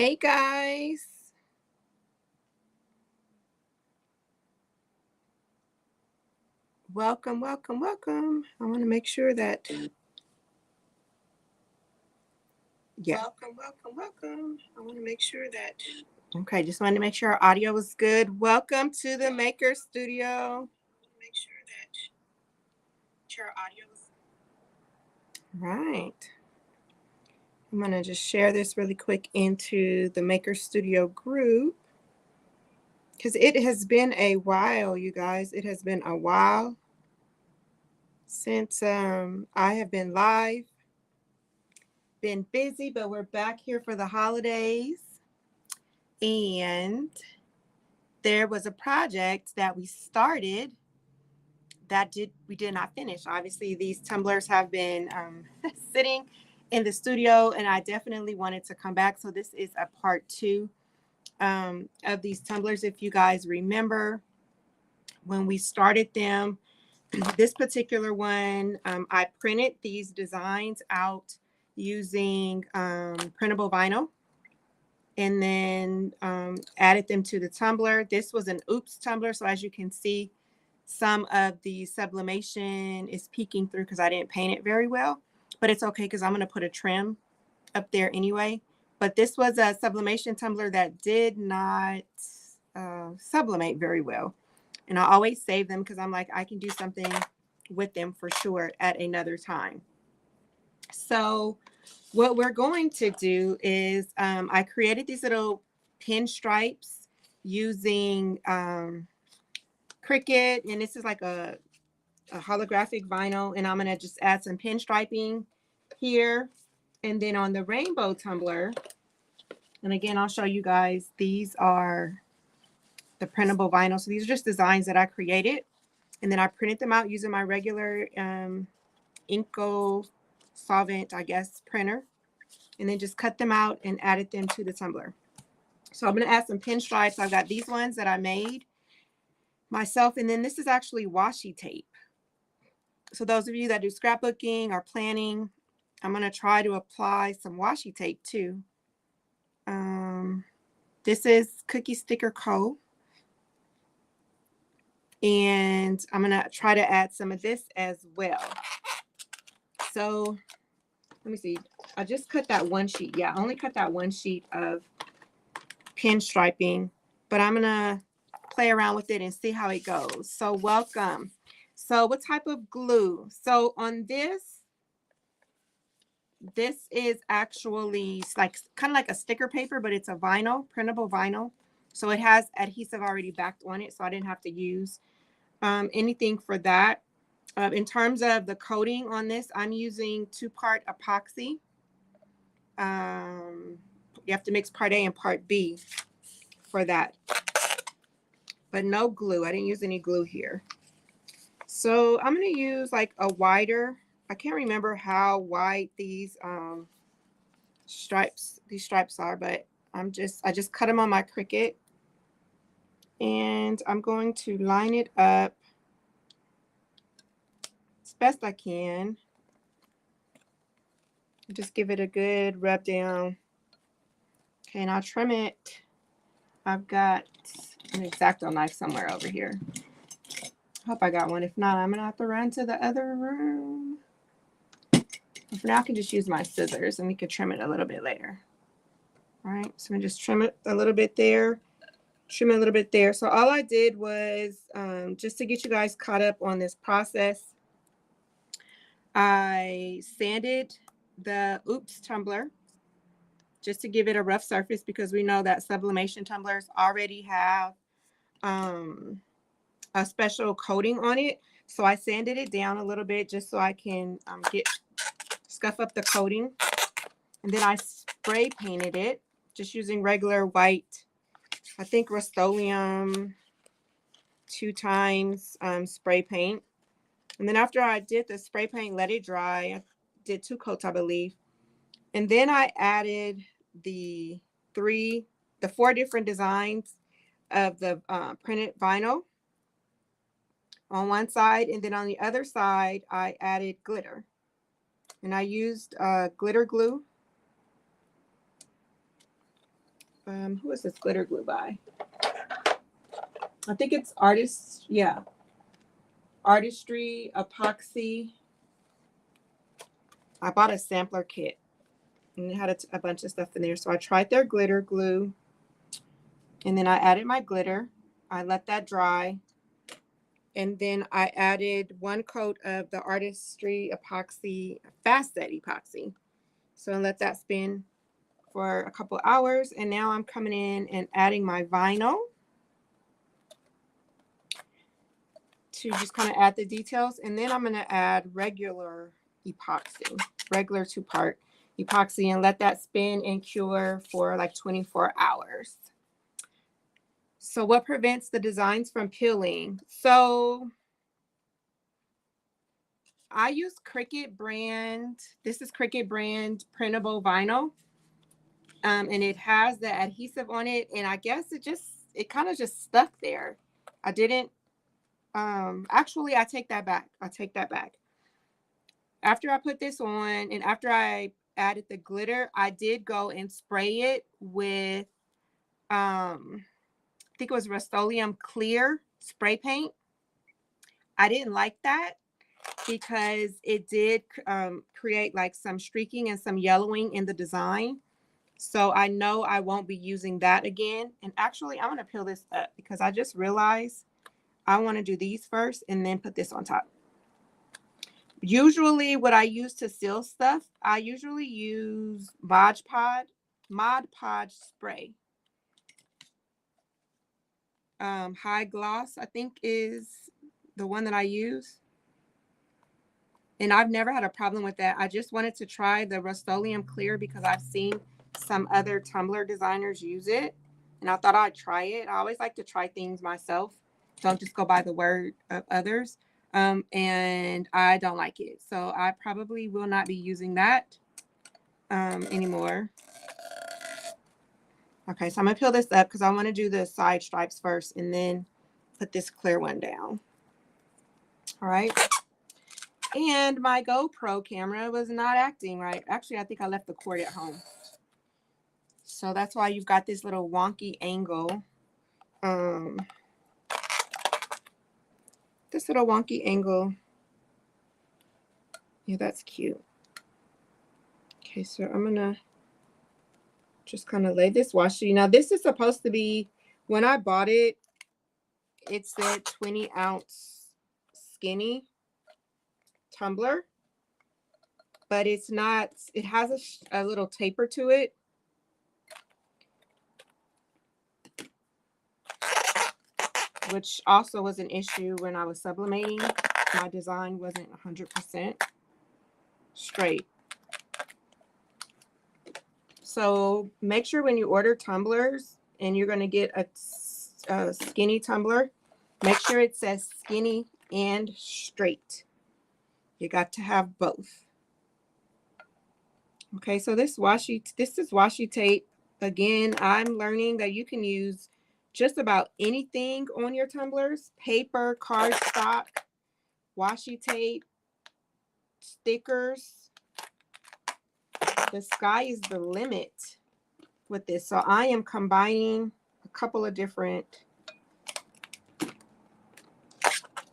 Hey guys, welcome, welcome, welcome. I want to make sure that, yeah. Welcome, welcome, welcome. I want to make sure that. Okay, just wanted to make sure our audio was good. Welcome to the Maker Studio. Make sure that our audio was right. I'm going to just share this really quick into the Maker Studio group because it has been a while, you guys. It has been a while since I have been live. Been busy, but we're back here for the holidays. And there was a project that we started that we did not finish. Obviously, these tumblers have been sitting in the studio, and I definitely wanted to come back. So this is a part 2 of these tumblers. If you guys remember when we started them, this particular one, I printed these designs out using printable vinyl and then added them to the tumbler. This was an oops tumbler. So as you can see, some of the sublimation is peeking through because I didn't paint it very well, but it's okay because I'm going to put a trim up there anyway. But this was a sublimation tumbler that did not sublimate very well. And I always save them because I'm like, I can do something with them for sure at another time. So what we're going to do is I created these little pinstripes using Cricut, and this is like a holographic vinyl, and I'm going to just add some pinstriping here. And then on the rainbow tumbler, and again, I'll show you guys, these are the printable vinyl. So these are just designs that I created, and then I printed them out using my regular Inco solvent, I guess, printer, and then just cut them out and added them to the tumbler. So I'm going to add some pinstripes. I've got these ones that I made myself, and then this is actually washi tape. So those of you that do scrapbooking or planning, I'm going to try to apply some washi tape too. This is Cookie Sticker Co. And I'm going to try to add some of this as well. So let me see. I just cut that one sheet. Yeah, I only cut that one sheet of pinstriping, but I'm going to play around with it and see how it goes. So welcome. So what type of glue? So on this is actually like kind of like a sticker paper, but it's a vinyl, printable vinyl. So it has adhesive already backed on it, so I didn't have to use anything for that. In terms of the coating on this, I'm using 2-part epoxy. You have to mix part A and part B for that. But no glue. I didn't use any glue here. So I'm going to use like a wider, I can't remember how wide these stripes are, but I just cut them on my Cricut, and I'm going to line it up as best I can. Just give it a good rub down. Okay, and I'll trim it. I've got an X-Acto knife somewhere over here. Hope I got one. If not, I'm gonna have to run to the other room. For now, I can just use my scissors and we can trim it a little bit later. All right, so I'm gonna just trim it a little bit there, trim it a little bit there. So all I did was just to get you guys caught up on this process, I sanded the oops tumbler just to give it a rough surface because we know that sublimation tumblers already have a special coating on it. So I sanded it down a little bit just so I can scuff up the coating. And then I spray painted it just using regular white, I think Rust-Oleum 2 times spray paint. And then after I did the spray paint, let it dry. I did 2 coats, I believe. And then I added the 4 different designs of the printed vinyl on one side, and then on the other side I added glitter, and I used glitter glue, who is this glitter glue by? I think it's Artist, yeah. Artistry Epoxy. I bought a sampler kit and it had a bunch of stuff in there. So I tried their glitter glue and then I added my glitter. I let that dry. And then I added 1 coat of the Artistry Epoxy, Fast Set Epoxy. So I let that spin for a couple hours. And now I'm coming in and adding my vinyl to just kind of add the details. And then I'm going to add regular epoxy, regular 2-part epoxy, and let that spin and cure for like 24 hours. So what prevents the designs from peeling? So I use Cricut brand. This is Cricut brand printable vinyl. And it has the adhesive on it. And I guess it kind of just stuck there. I didn't, actually, I take that back. After I put this on and after I added the glitter, I did go and spray it with, I think it was Rust-Oleum clear spray paint. I didn't like that because it did create like some streaking and some yellowing in the design. So I know I won't be using that again. And actually, I'm going to peel this up because I just realized I want to do these first and then put this on top. Usually what I use to seal stuff, I usually use Mod Podge spray. High Gloss, I think, is the one that I use. And I've never had a problem with that. I just wanted to try the Rust-Oleum Clear because I've seen some other Tumbler designers use it. And I thought I'd try it. I always like to try things myself. Don't just go by the word of others. And I don't like it. So I probably will not be using that anymore. Okay, so I'm going to peel this up because I want to do the side stripes first and then put this clear one down. All right. And my GoPro camera was not acting right. Actually, I think I left the cord at home. So that's why you've got this little wonky angle. This little wonky angle. Yeah, that's cute. Okay, so I'm going to just kind of lay this washi. Now, this is supposed to be, when I bought it, it said 20-ounce skinny tumbler. But it's not, it has a little taper to it. Which also was an issue when I was sublimating. My design wasn't 100% straight. So make sure when you order tumblers and you're going to get a skinny tumbler, make sure it says skinny and straight. You got to have both. Okay, so this is washi tape. Again, I'm learning that you can use just about anything on your tumblers: paper, cardstock, washi tape, stickers. The sky is the limit with this. So I am combining a couple of different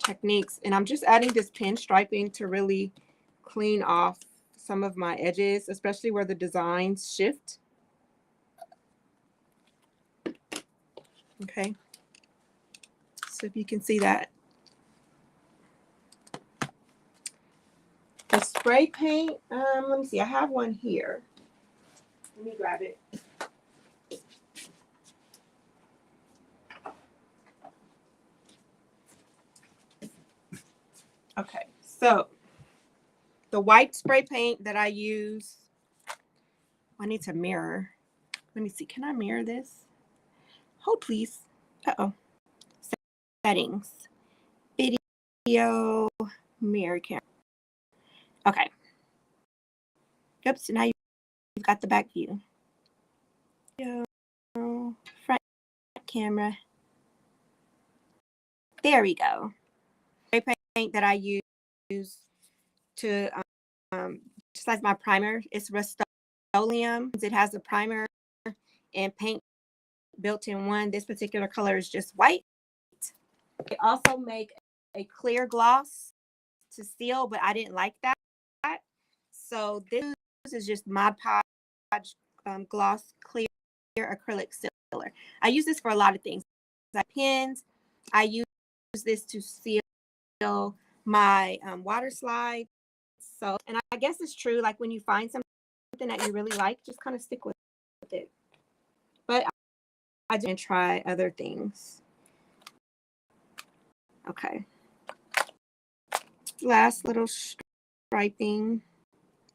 techniques, and I'm just adding this pin striping to really clean off some of my edges, especially where the designs shift. Okay, so if you can see that. The spray paint, let me see, I have one here. Let me grab it. Okay, so the white spray paint that I use, I need to mirror. Let me see, can I mirror this? Hold please. Uh-oh. Settings. Video, mirror camera. Okay. Yep, so now you've got the back view. Video, front camera. There we go. Spray paint that I use to just like my primer. It's Rust-Oleum. It has a primer and paint built-in one. This particular color is just white. They also make a clear gloss to seal, but I didn't like that. So this is just Mod Podge gloss clear acrylic sealer. I use this for a lot of things. Like pens. I use this to seal my water slide. So, and I guess it's true, like when you find something that you really like, just kind of stick with it. But I didn't try other things. Okay. Last little striping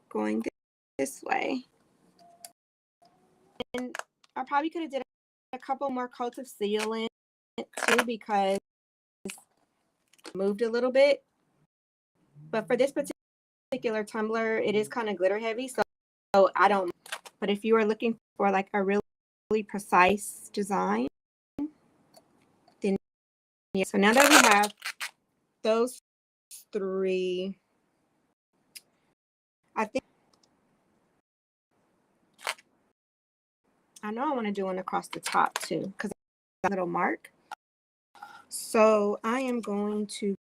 going this way. And I probably could have did a couple more coats of sealant too, because it moved a little bit. But for this particular tumbler, it is kind of glitter heavy, so I don't. But if you are looking for like a really precise design, then yeah. So now that we have those three, I know I want to do one across the top too, because a little mark. So I am going to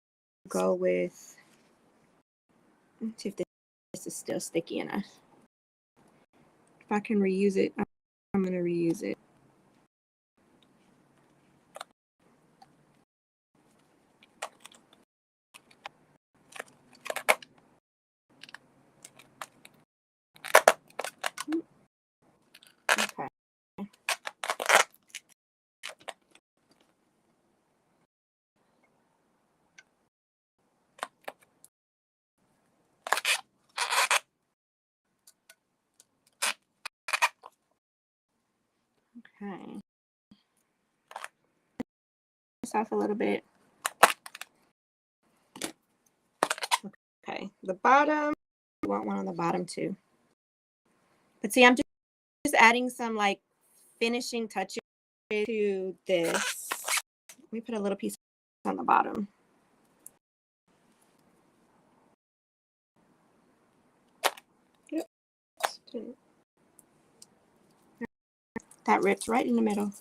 go with, let's see if this is still sticky enough. If I can reuse it, I'm going to reuse it. Okay. Okay. This off a little bit. Okay. The bottom, I want one on the bottom too. But see, I'm just adding some like finishing touches to this. Let me put a little piece on the bottom. Yep. That rips right in the middle.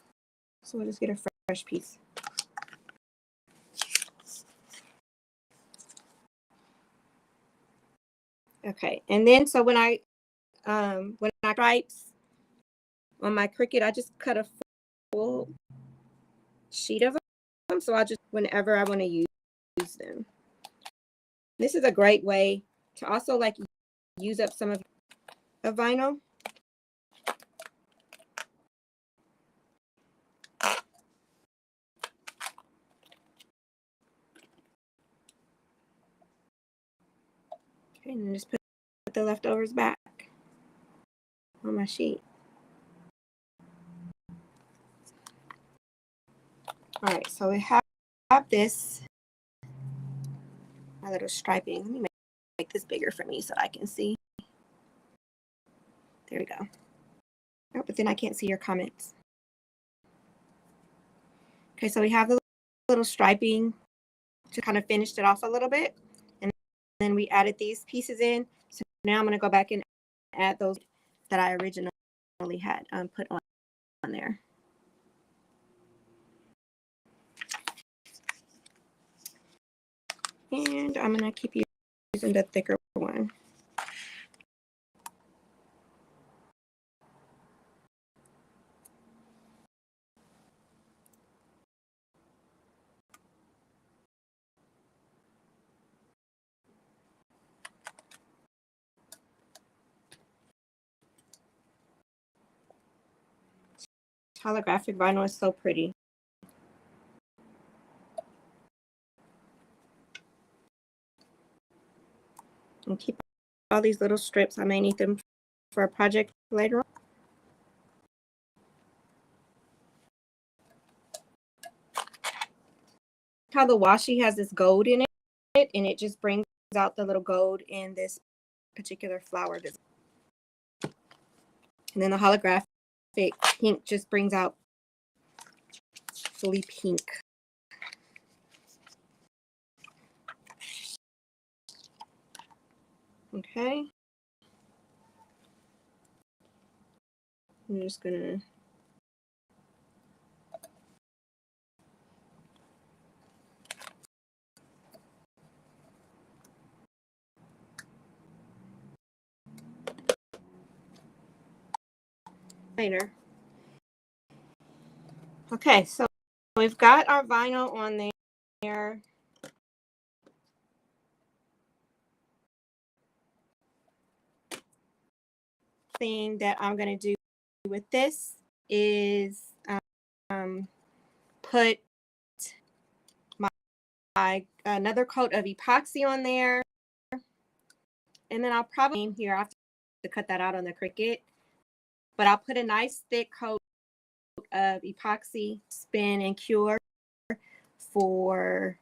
So we'll just get a fresh piece. Okay, and then so when I stripes on my Cricut, I just cut a full sheet of them. So I just, whenever I want to use them. This is a great way to also like use up some of the vinyl. Okay, and then just put the leftovers back on my sheet. All right, so we have this, my little striping. Let me make this bigger for me so I can see. There we go. Oh, but then I can't see your comments. Okay, so we have the little striping to kind of finish it off a little bit. And then we added these pieces in. So now I'm going to go back and add those that I originally had put on there. And I'm going to keep using the thicker one. Holographic vinyl is so pretty. And keep all these little strips. I may need them for a project later on. How the washi has this gold in it, and it just brings out the little gold in this particular flower design. And then the holographic pink just brings out fully pink. Okay. I'm just gonna later. Okay, so we've got our vinyl on there. Thing that I'm going to do with this is put my another coat of epoxy on there, and then I'll probably here I have to cut that out on the Cricut, but I'll put a nice thick coat of epoxy, spin and cure for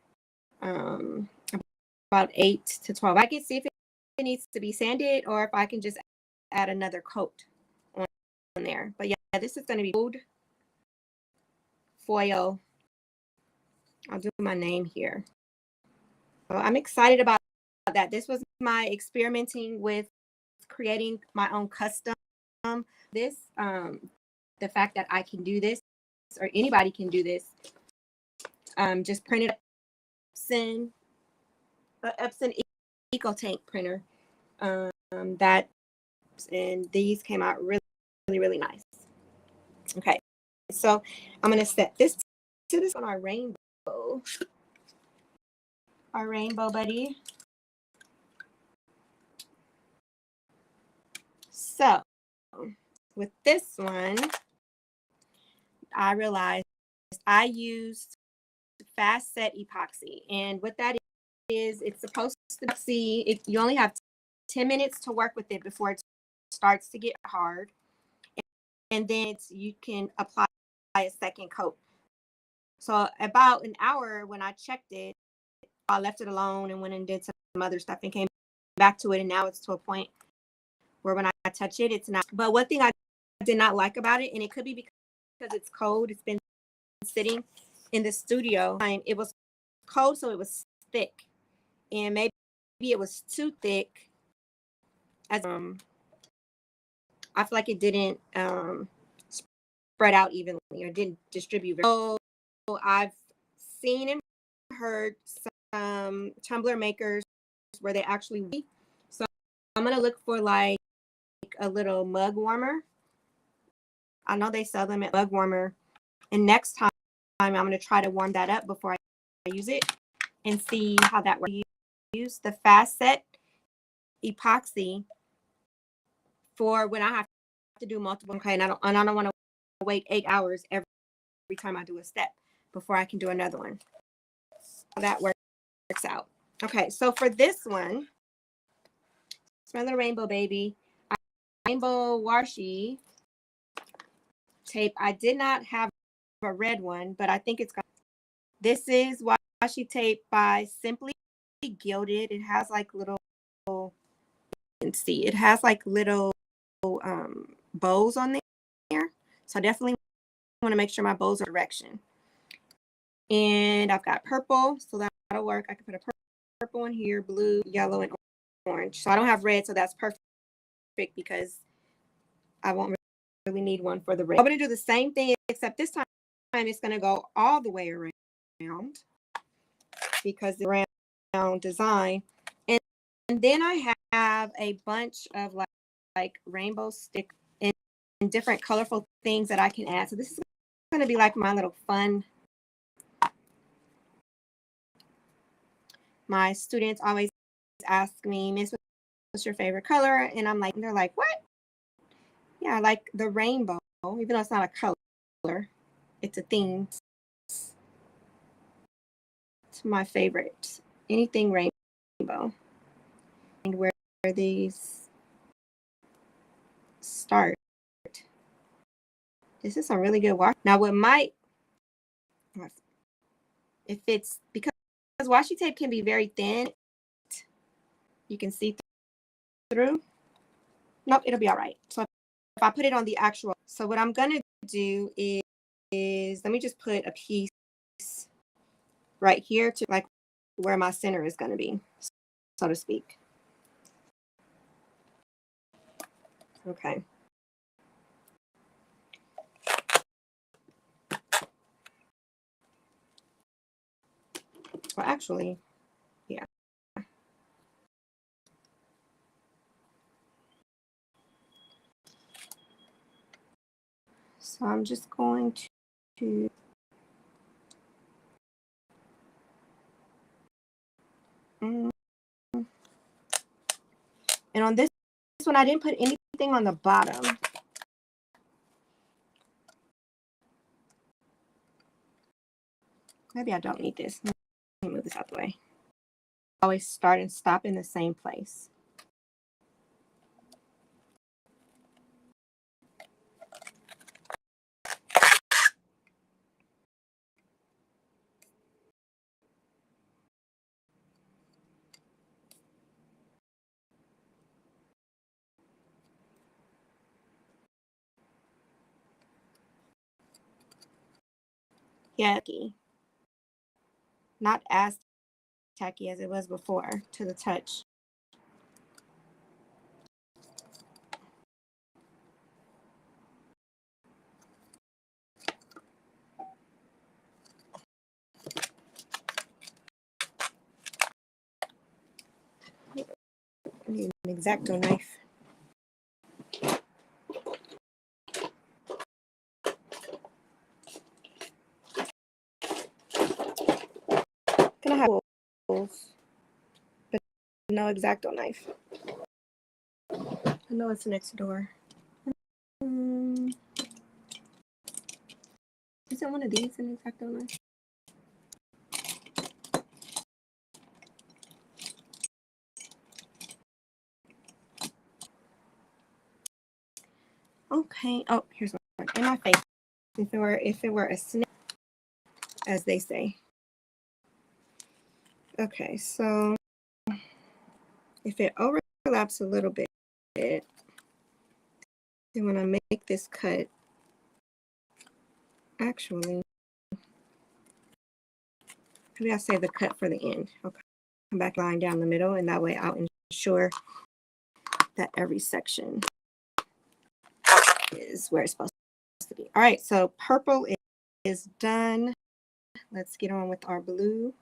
about 8 to 12. I can see if it needs to be sanded or if I can just add another coat on there. But yeah, this is going to be gold foil. I'll do my name here. So I'm excited about that. This was my experimenting with creating my own custom. The fact that I can do this, or anybody can do this, just print it Epson Eco Tank printer. And these came out really, really, really nice. Okay, so I'm gonna set this to this on our rainbow buddy. So with this one, I realized I used fast set epoxy, and what that is, it's supposed to see you only have 10 minutes to work with it before it starts to get hard, and then you can apply a second coat. So about an hour when I checked it, I left it alone and went and did some other stuff and came back to it, and now it's to a point where when I touch it, it's not. But one thing I did not like about it, and it could be because it's cold, it's been sitting in the studio, and it was cold, so it was thick, and maybe it was too thick. As I feel like it didn't spread out evenly or didn't distribute very well. So I've seen and heard some tumbler makers where they actually, so I'm gonna look for like a little mug warmer. I know they sell them at mug warmer, and next time I'm gonna try to warm that up before I use it and see how that works. Use the fast set epoxy for when I have to do multiple. Okay, and I don't want to wait 8 hours every time I do a step before I can do another one. So that works out. Okay, so for this one, it's my little rainbow baby. Rainbow washi tape. I did not have a red one, but I think it's got. This is washi tape by Simply Gilded. It has like little. You can see it has like little bows on there. So I definitely want to make sure my bows are direction. And I've got purple, so that'll work. I can put a purple in here, blue, yellow, and orange. So I don't have red, so that's perfect because I won't really need one for the red. I'm going to do the same thing, except this time it's going to go all the way around because the round design. And then I have a bunch of like rainbow stick and different colorful things that I can add. So this is going to be like my little fun. My students always ask me, Miss, what's your favorite color? And I'm like, and they're like, what? Yeah, I like the rainbow, even though it's not a color, it's a theme. It's my favorite. Anything rainbow. And where these start. This is some really good washi. Now, what might, if it's because washi tape can be very thin, you can see through. Nope, it'll be all right. So if I put it on the actual, so what I'm gonna do is let me just put a piece right here to like where my center is gonna be, so to speak. Okay. Well, actually, yeah. So I'm just going to and on this one, I didn't put anything on the bottom. Maybe I don't need this. Let me move this out the way. Always start and stop in the same place. Yeah, not as tacky as it was before to the touch. I need an X-Acto knife. Gonna have tools, but no X-Acto knife. I know it's next door. Isn't one of these an X-Acto knife? Okay. Oh, here's one in my face. If it were a snake, as they say. Okay, so if it overlaps a little bit, then when I make this cut, actually, maybe I'll save the cut for the end. I'll come back line down the middle, and that way I'll ensure that every section is where it's supposed to be. All right, so purple is done. Let's get on with our blue.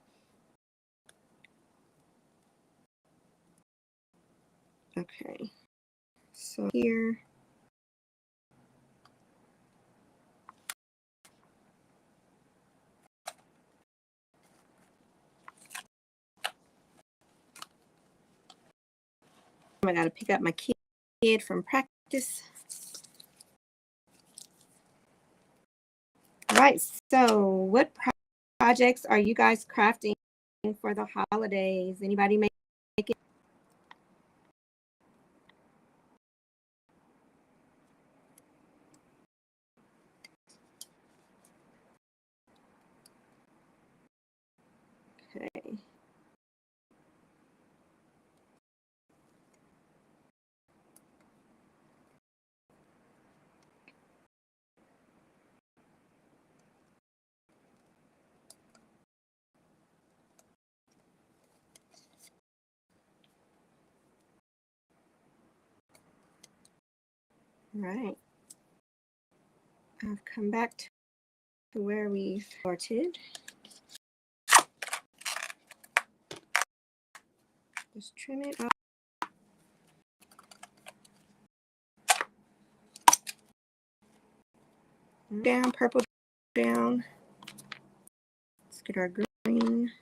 Okay, so here. I gotta pick up my kid from practice. All right, so what projects are you guys crafting for the holidays? Anybody make it? Okay. All right. I've come back to where we started. Just trim it up. Down, purple down. Let's get our green.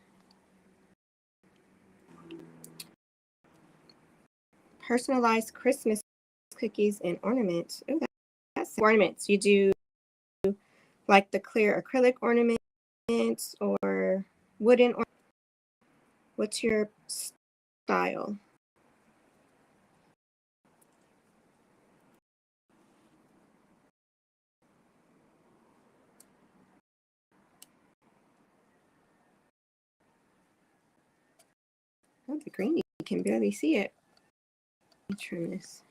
Personalized Christmas cookies and ornaments. Oh, that's ornaments. You do like the clear acrylic ornaments or wooden ornaments? What's your style? Oh, the green, you can barely see it. Let me trim this.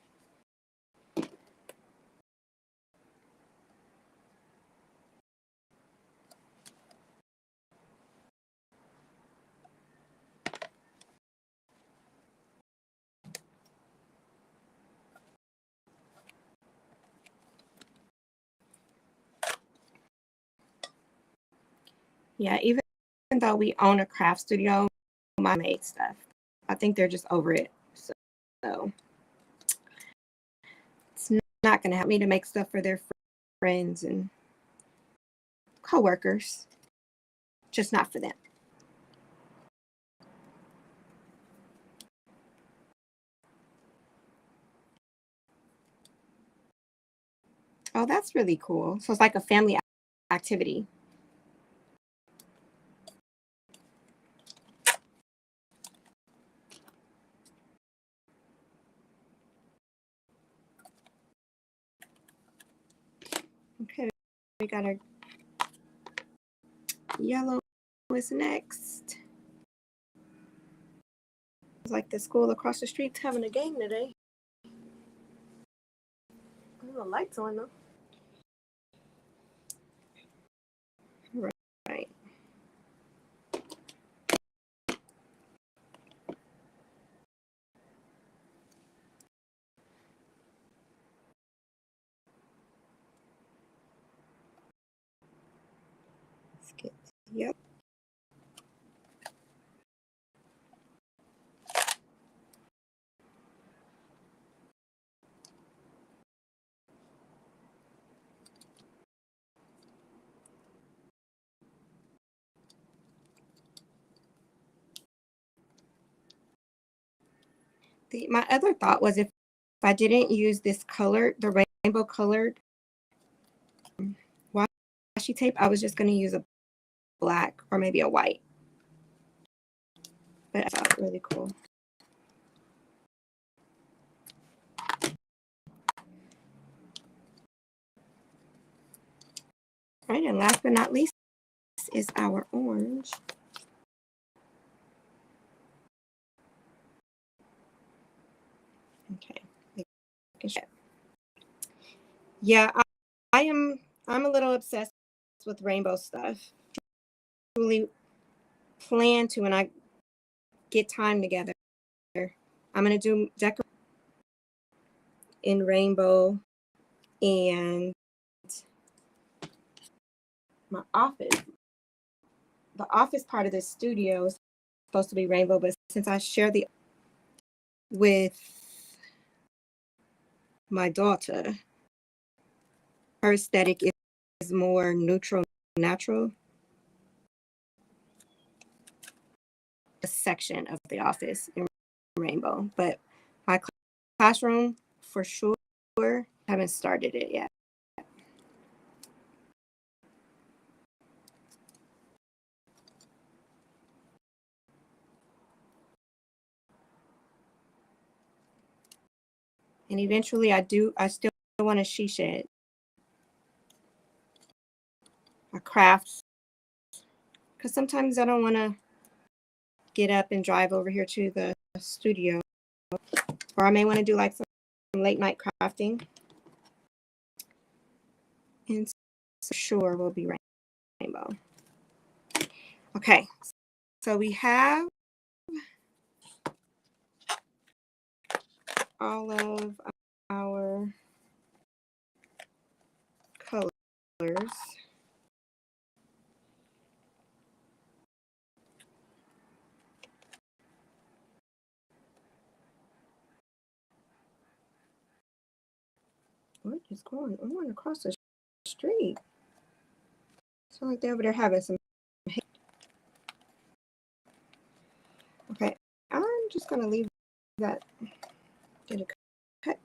Yeah, even though we own a craft studio, I made stuff. I think they're just over it. So it's not going to help me to make stuff for their friends and coworkers, just not for them. Oh, that's really cool. So it's like a family activity. Okay, we got our yellow is next. It's like the school across the street's having a game today. The lights on though. Right. Let's get, yep. My other thought was if I didn't use this color, the rainbow colored washi tape, I was just going to use a black or maybe a white. But I thought really cool. All right, and last but not least is our orange. Okay. Yeah, I'm a little obsessed with rainbow stuff. Really plan to when I get time together. I'm gonna do decorate in rainbow, and my office. The office part of the studio is supposed to be rainbow, but since I share the with my daughter, her aesthetic is more neutral, natural. A section of the office in rainbow, but my classroom for sure haven't started it yet. And eventually I still want a she shed, a craft, because sometimes I don't want to get up and drive over here to the studio, or I may want to do like some late night crafting. And so sure will be rainbow. Okay, so we have all of our colors. What is going on across the street? Sound like they're over there having some. Okay, I'm just gonna leave that. Get a cut.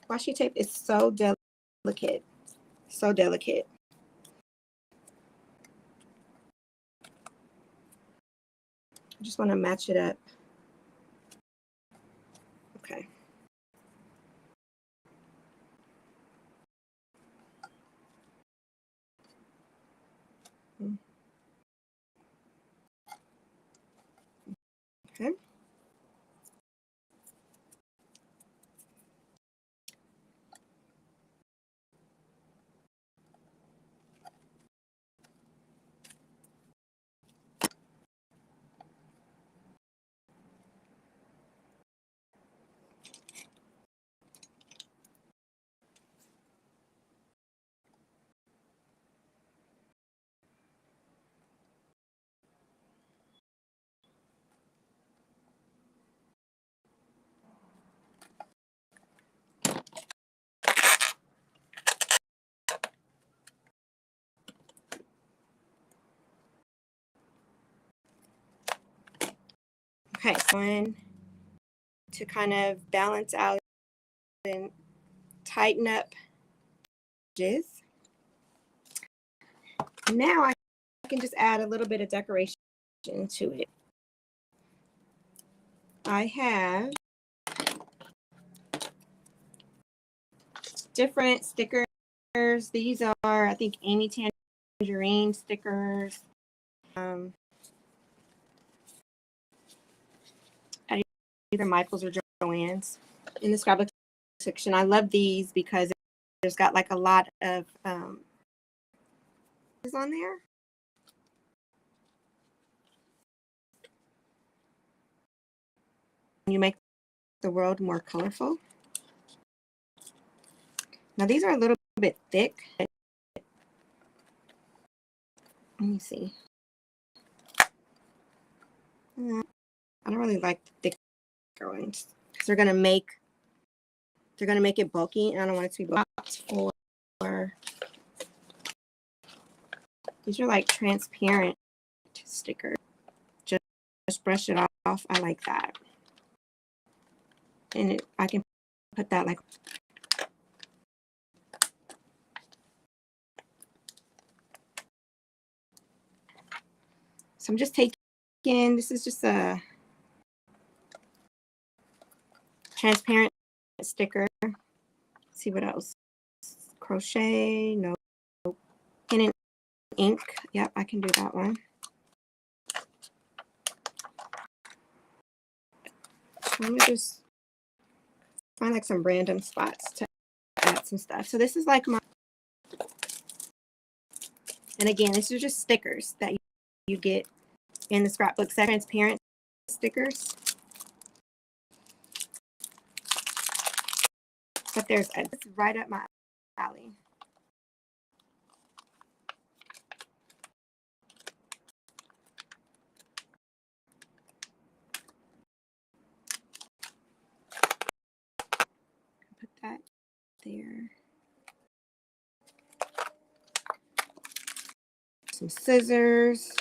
Washi tape is so delicate, so delicate. I just want to match it up. Okay. Okay. Okay, so I'm to kind of balance out and tighten up edges. Now I can just add a little bit of decoration to it. I have different stickers. These are, I think, Amy Tangerine stickers. At either Michael's or Joann's in the scrapbook section. I love these because there's got like a lot of on there. You make the world more colorful. Now these are a little bit thick. Let me see. I don't really like the thicker ones because they're gonna make it bulky, and I don't want it to be boxed for. These are like transparent stickers. Just brush it off. I like that, and I can put that like. So I'm just taking. This is just a transparent sticker. Let's see what else. Crochet. No. Pen and ink. Yep, I can do that one. Let me just find like some random spots to add some stuff. So this is like my, and again, this is just stickers that you get in the scrapbook set. Transparent stickers. But there's, it's right up my alley. Put that there. Some scissors.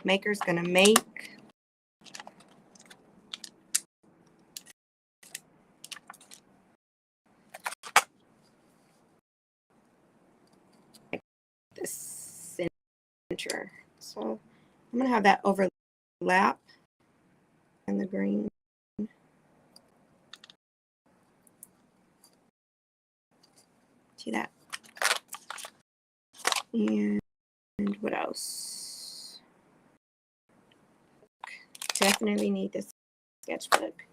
Maker's gonna make. This center. So I'm gonna have that overlap in the green. See that? And what else? Definitely need this sketchbook.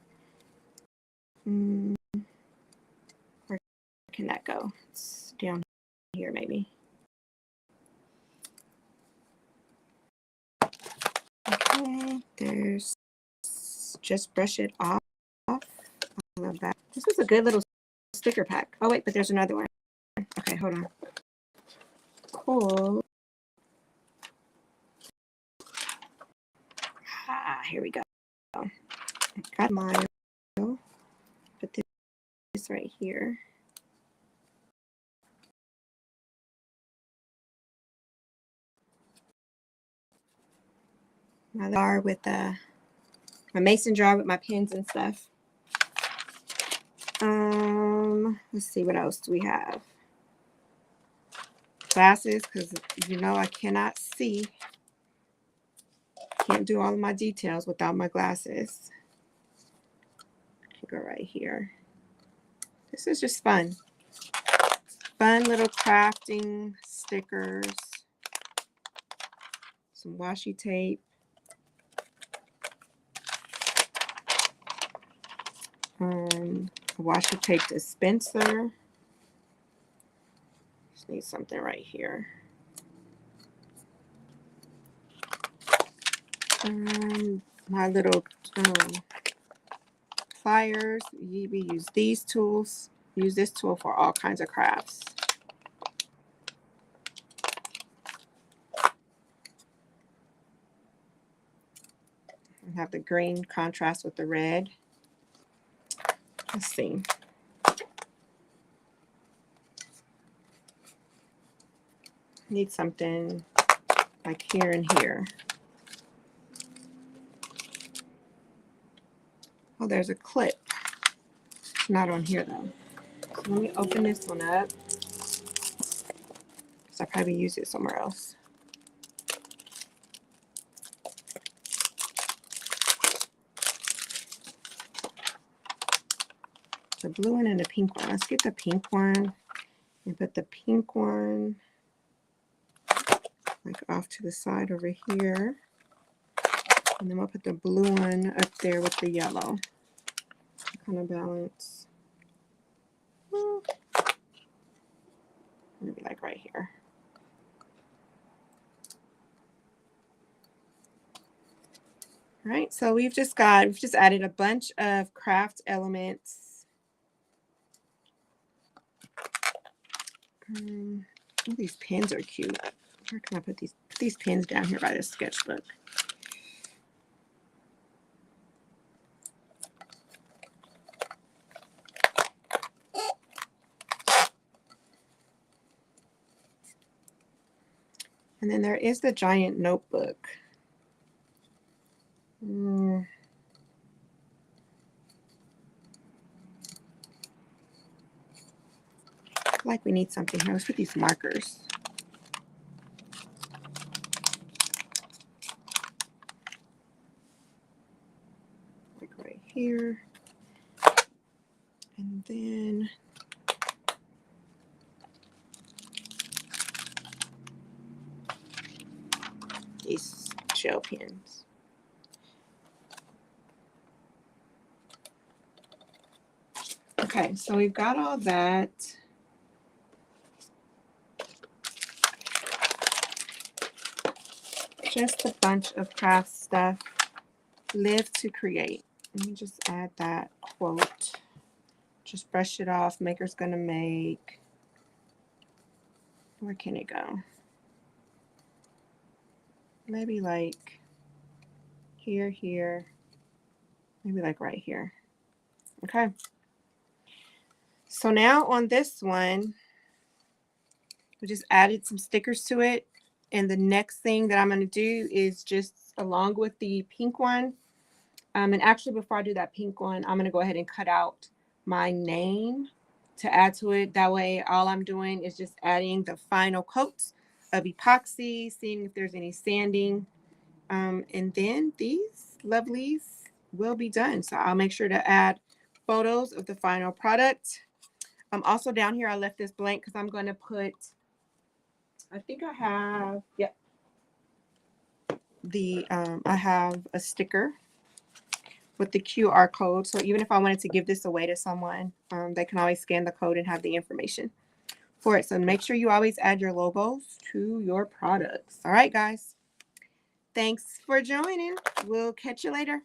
Where can that go? It's down here, maybe. Okay, there's, just brush it off. I love that. This was a good little sticker pack. Oh wait, but there's another one. Okay, hold on. Cool. Here we go. I got mine. Put this right here. My jar with my mason jar with my pens and stuff. Let's see, what else do we have? Glasses, because you know I cannot see. Can't do all of my details without my glasses. Go right here. This is just fun. Fun little crafting stickers. Some washi tape. A washi tape dispenser. Just need something right here. My little pliers. We use these tools. Use this tool for all kinds of crafts. And have the green contrast with the red. Let's see. Need something like here and here. Oh, there's a clip. It's not on here though. So let me open this one up, because I probably use it somewhere else. The blue one and the pink one. Let's get the pink one and put the pink one like off to the side over here. And then we'll put the blue one up there with the yellow. Kind of balance. Maybe like right here. All right, so we've just added a bunch of craft elements. Oh, these pins are cute. Where can I put these pins down here by this sketchbook? And then there is the giant notebook. I feel like we need something here. Let's put these markers. Like right here. And then these gel pens. Okay, so we've got all that. Just a bunch of craft stuff. Live to create. Let me just add that quote. Just brush it off. Maker's gonna make. Where can it go? Maybe like here, here. Maybe like right here. Okay. So now on this one, we just added some stickers to it. And the next thing that I'm going to do is just along with the pink one. And actually, before I do that pink one, I'm going to go ahead and cut out my name to add to it. That way, all I'm doing is just adding the final coats of epoxy, seeing if there's any sanding. And then these lovelies will be done. So I'll make sure to add photos of the final product. Also down here, I left this blank because I'm going to put, I think I have, yep. I have a sticker with the QR code. So even if I wanted to give this away to someone, they can always scan the code and have the information for it. So make sure you always add your logos to your products. All right, guys. Thanks for joining. We'll catch you later.